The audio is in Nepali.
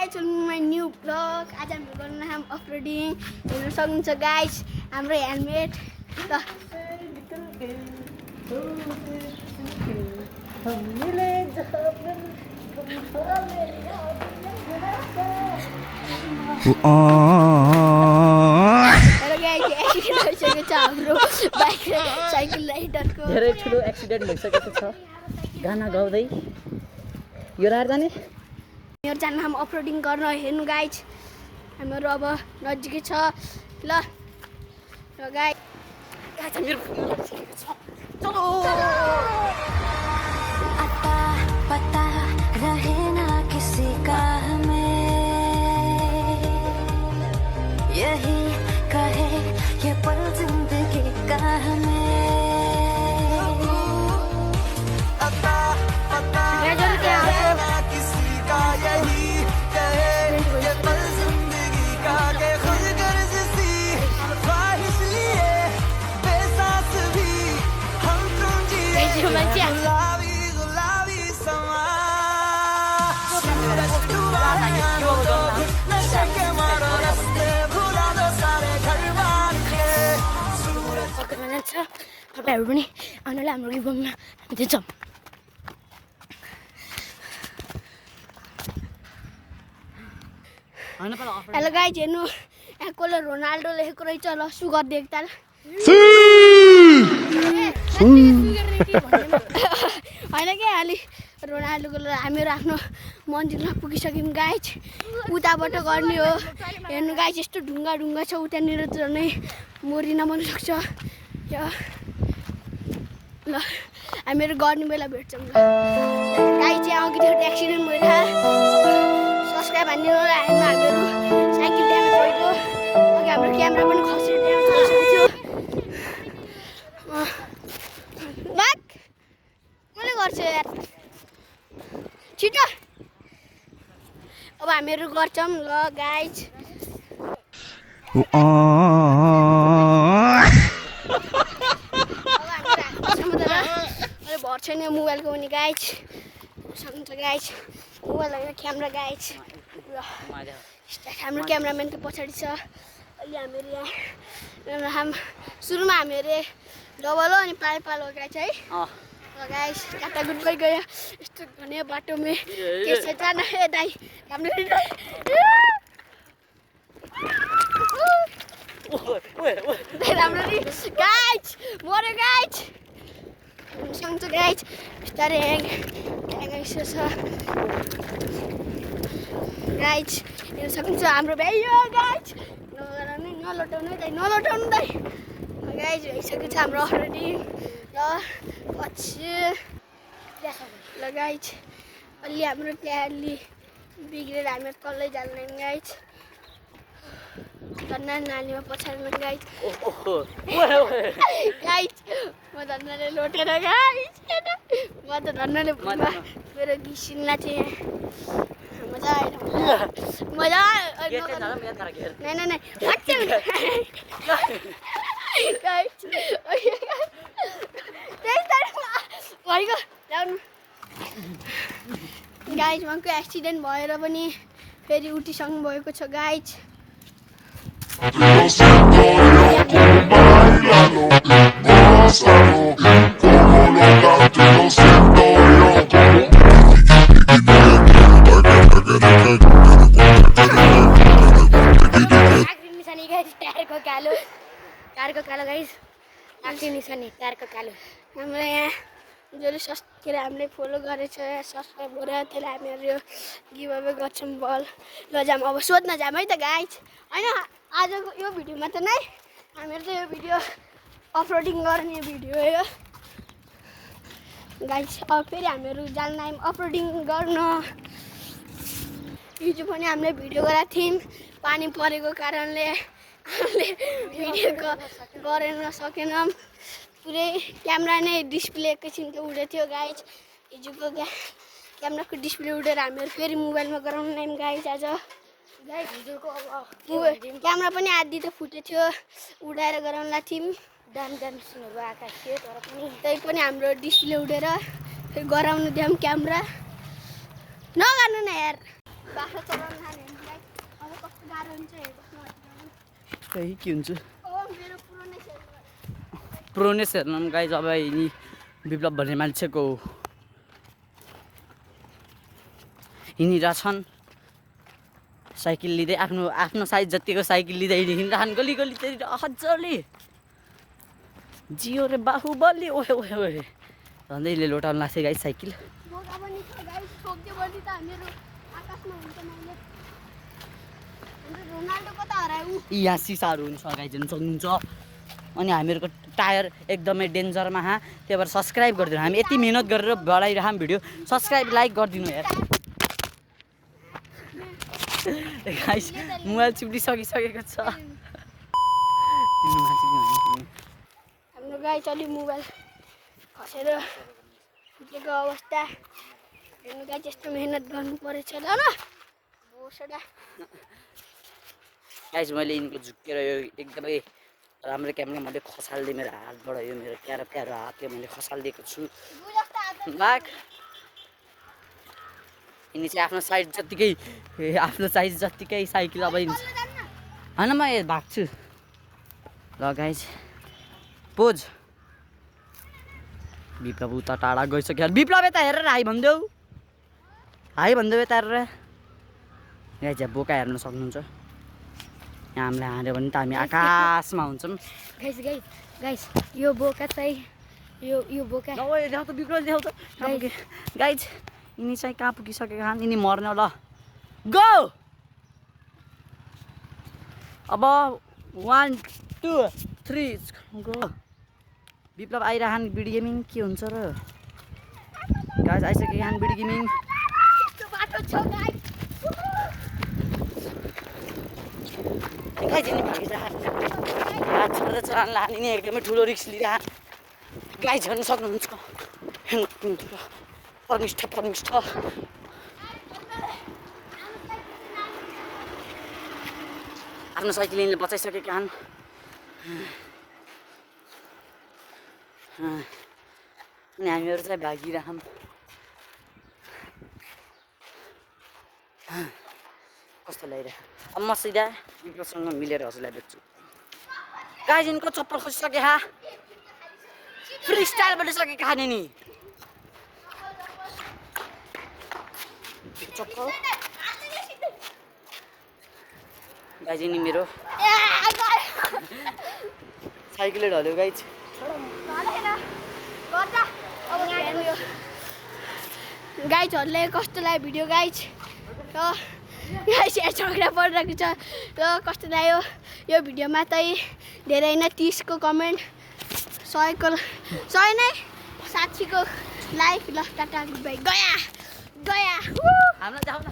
guys, welcome to my new vlog. आज हामी गर्न हम अफरोडिङ हेर्न सक्नुहुन्छ गाइस हाम्रो हेलमेट ल हेलो गाइस एक्सिडेन्ट भइसकेको छ हाम्रो बाइक साइकल राइडरको धेरै ठुलो एक्सिडेन्ट भइसकेको छ गाना गाउँदै यो रार जाने मेरो जान हम अफरोडिङ गर्न हेर्नु गाइस हाम्रो अब नजिकै छ ल गाइस चलो अता पता रहे ना किसी का हमें यही कहे ये पल जिंदगी का हमें अता पता रहे ना किसी का यही कहे ये पल जिंदगी का के खुद गर्ज सी ख्वाहिश लिए बेसास भी हम तुम जिए गुलाबी गुलाबी समा सूरज डूबा है आंखों को नशे के मारो रास्ते भुला दो सारे घर बार के सूरज पकड़ना छ तपाईहरु पनि आउनुलाई हाम्रो रिभममा हामी जाउँ हेलो गाइस हेर्नु यहाँ कसले रोनाल्डो लेखेको रहेछ ल सुगर देख्दा होइन क्या अलि रोनाल्डोको हामीहरू आफ्नो मन्दिरमा पुगिसक्यौँ गाइस उताबाट गर्ने हो हेर्नु गाइस यस्तो ढुङ्गा ढुङ्गा छ उतानिर झनै मरिन मन सक्छ ल हामीहरू गर्ने बेला भेट्छौँ ल गाइस चाहिँ अघिदेखि एक्सिडेन्ट भइरहेको सब्सक्राइब हान्नु होला हामीहरू साइकल ड्यामेज भएको अघि हाम्रो क्यामेरा पनि खसेर ड्यामेज भइसकेको थियो कसले गर्छ यार छिटो अब हामीहरू गर्छौँ ल गाइस भर छैन मोबाइलको पनि गाइस सक्नुहुन्छ गाइस मोबाइल होइन क्यामेरा गाइस हाम्रो क्यामेराम्यान त पछाडि छ अहिले हामीहरू यहाँ हाम सुरुमा हामीहरू डबल हो अनि पाल पाल हो गाइस है गाइस काटाकुट गयो यस्तो घने बाटोमा के छ जान ए दाइ राम्रो राम्ररी गाइस मर्यो गाइस सक्छ गाइस बिस्तारै गाइस छ गाइस हेर्न सक्नुहुन्छ हाम्रो भ्याइयो गाइस नलटाउनु दाइ गाइस भइसकेको छ हाम्रो अलरेडी ल पछि ल गाइस अलि हाम्रो त्यहाँ अलि बिग्रेर हामी कल्लै जान्दैन गाइस धन्ना नालीमा पछाडि गाइस गाइस म धन्नाले लोटेर गाइस म त धन्नाले मेरो घिसिन्ला थिएँ मजा आएन मजा गाइस उहाँको एक्सिडेन्ट भएर पनि फेरि उठिसक्नु भएको छ गाइस टायरको कालो गाइस आखिरी निशानी टायरको कालो हाम्रो यहाँ जसले के अरे हामीले फलो गरेछ सब्सक्राइब गरेर त्यसलाई हामीहरू गिभ अवे गर्छौँ बल लजाम अब सोध्न जाम है त गाइस होइन आजको यो भिडियोमा त नै हामीहरू त यो भिडियो अफरोडिङ गर्ने भिडियो हो यो गाइस अब फेरि हामीहरू जान्न आयौँ अफरोडिङ गर्न हिजो पनि हामीले भिडियो गरेको थियौँ पानी परेको कारणले हामीले भिडियो गर्न सकेनौँ पुरै क्यामेरा नै डिस्प्ले एकैछिनको उडेको थियो गाइस हिजोको क्यामेराको डिस्प्ले उडेर हामीहरू फेरि मोबाइलमा गराउनु आयौँ गाइस आज गाइस हिजोको क्यामेरा पनि आधी त फुटेको थियो उडाएर गराउनलाई थियौँ दामी दामी सिनहरू आएका थियो तर पनि त्यही पनि हाम्रो डिस्प्ले उडेर फेरि गराउनु दियौँ क्यामेरा नगर्नु न यार बाख्रा चलाउनु कारण चाहिँ हेर्नुहोस् न। त्यही के हुन्छ मेरो पुरानै सेल प्रोनेस हेर्नु गाइज अब यिनी विप्लव भन्ने मान्छेको हिँडिरहेछन् साइकल लिँदै आफ्नो साइज जतिको साइकल लिँदै हिँडिरहन् गली गलीतिर हजारले जियो रे बाहुबली ओहे ओहे ओहे भन्दैले लोटाउनु लाग्छ गाइज साइकल बोका पनि छ गाइस सोक्दै बढी त हामीहरू आकाशमा हुन्छ मैले हाम्रो रोनाल्डोको त हरायो यहाँ सिसाहरू हुन्छ गाइज हेर्नु सक्नुहुन्छ अनि हामीहरूको टायर एकदमै डेन्जरमा त्यही भएर सब्सक्राइब गरिदिनु हामी यति मिहिनेत गरेर बढाइरहँ भिडियो सब्सक्राइब लाइक गरिदिनु यार गाइस मोबाइल चिप्लिसकिसकेको छ हाम्रो गाई चलि मोबाइल खसेर फुटेको अवस्था हेर्नु गाई त्यस्तो मेहनत गर्नु परेछ ल न बोसडा गाइस मैले यिनको झुक्केर यो एकदमै राम्रो क्यामेरा मैले खसाल्दै मेरो हातबाट यो मेरो प्यारो प्यारो हातले मैले खसालिदिएको छु बाक यिनी चाहिँ आफ्नो साइज जत्तिकै साइकल अब हिँड्छ होइन म भाग्छु ल गाइस पोज विप्लव उता टाढा गइसक्यो विप्लव यता हेरेर हाई भनिदेऊ यता हेरेर गाइस यहाँ बोका हेर्न सक्नुहुन्छ यहाँ हामीलाई हाल्यो भने त हामी आकाशमा हुन्छौँ गाइस यो बोका चाहिँ यो बोका ल्याउ त विप्लव ल्याउ त गाइस यिनी चाहिँ कहाँ पुगिसकेका छन् यिनी मर्ने ल गो अब 1 2 3 गो विप्लव आइरहन् बिडी गेमिङ के हुन्छ र गाइस आइसकेका छन् बिडी गेमिङ बाटो छ गाइस गाइस यिनी भागिरहन् छोडेर चलान लाने नि एकदमै ठुलो रिस्क लिइरहन् गाइस हेर्न सक्नुहुन्छ परनिष्ठ आफ्नो साइकल यिनले बचाइसकेका छन् अनि हामीहरू चाहिँ भागिरहँ कस्तो लागिरहेको अब म सिधा विप्लवसँग मिलेर हजुरलाई बेच्छु गाइस यिनको चप्पल खसिसके फ्री स्टाइल बनिसकेका खाने नि चप्पल गाइस यिनी मेरो साइकलले ढल्यो गाइस गाइजहरूले कस्तो लाग्यो भिडियो गाइज गाइस यहाँ झगडा परिरहेको छ र कस्तो लाग्यो यो भिडियोमा चाहिँ धेरै नै 30 को कमेन्ट 100 नै 60 को लाइक ल टाटा गुड बाई गया हामीलाई जाऊ न